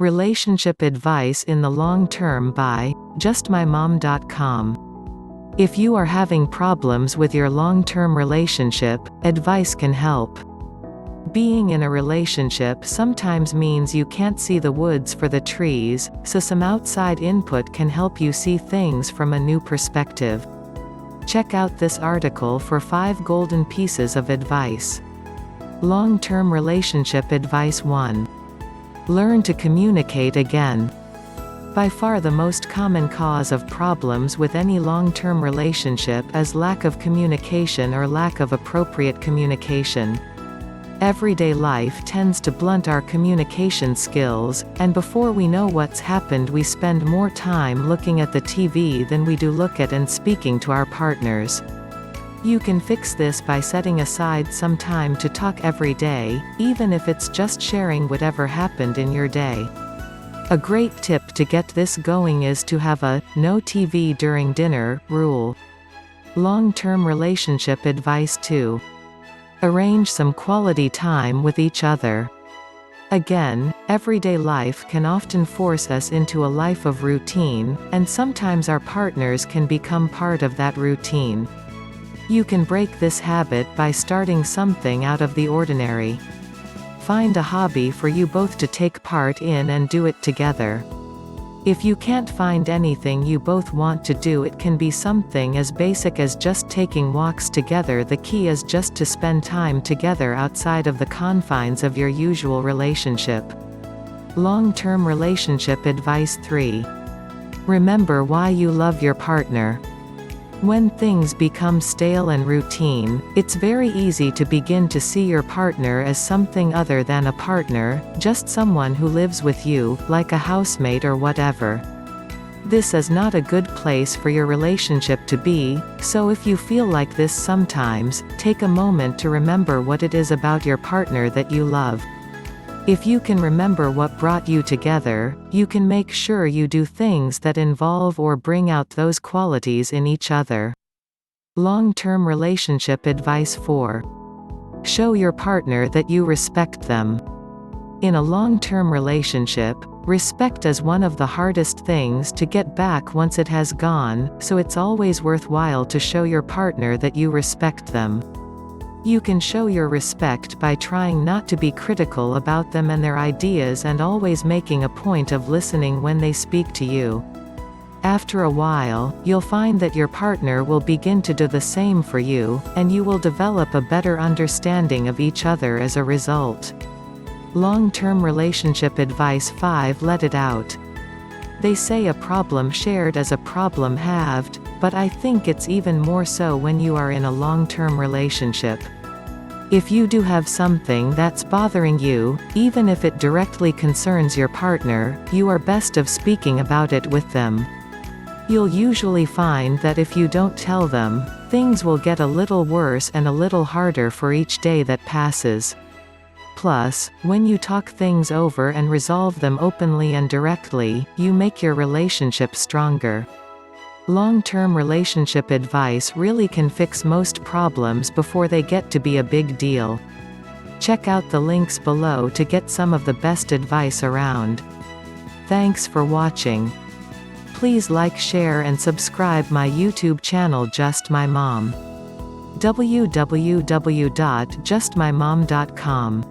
Relationship advice in the long term by justmymom.com. If you are having problems with your long-term relationship, advice can help. Being in a relationship sometimes means you can't see the woods for the trees, so some outside input can help you see things from a new perspective. Check out this article for 5 golden pieces of advice. Long-term relationship advice 1. Learn to communicate again. By far the most common cause of problems with any long-term relationship is lack of communication or lack of appropriate communication. Everyday life tends to blunt our communication skills, and before we know what's happened we spend more time looking at the TV than we do look at and speaking to our partners. You can fix this by setting aside some time to talk every day, even if it's just sharing whatever happened in your day. A great tip to get this going is to have a "no TV during dinner" rule. Long-term relationship advice 2. Arrange some quality time with each other. Again, everyday life can often force us into a life of routine, and sometimes our partners can become part of that routine. You can break this habit by starting something out of the ordinary. Find a hobby for you both to take part in and do it together. If you can't find anything you both want to do, it can be something as basic as just taking walks together. The key is just to spend time together outside of the confines of your usual relationship. Long-term relationship advice 3. Remember why you love your partner. When things become stale and routine, it's very easy to begin to see your partner as something other than a partner, just someone who lives with you, like a housemate or whatever. This is not a good place for your relationship to be, so if you feel like this sometimes, take a moment to remember what it is about your partner that you love. If you can remember what brought you together, you can make sure you do things that involve or bring out those qualities in each other. Long-term relationship advice 4. Show your partner that you respect them. In a long-term relationship, respect is one of the hardest things to get back once it has gone, so it's always worthwhile to show your partner that you respect them. You can show your respect by trying not to be critical about them and their ideas and always making a point of listening when they speak to you. After a while, you'll find that your partner will begin to do the same for you, and you will develop a better understanding of each other as a result. Long-term relationship advice 5. Let it out. They say a problem shared is a problem halved, but I think it's even more so when you are in a long-term relationship. If you do have something that's bothering you, even if it directly concerns your partner, you are best of speaking about it with them. You'll usually find that if you don't tell them, things will get a little worse and a little harder for each day that passes. Plus, when you talk things over and resolve them openly and directly, you make your relationship stronger. Long-term relationship advice really can fix most problems before they get to be a big deal. Check out the links below to get some of the best advice around. Thanks for watching. Please like, share and subscribe my YouTube channel Just My Mom. www.justmymom.com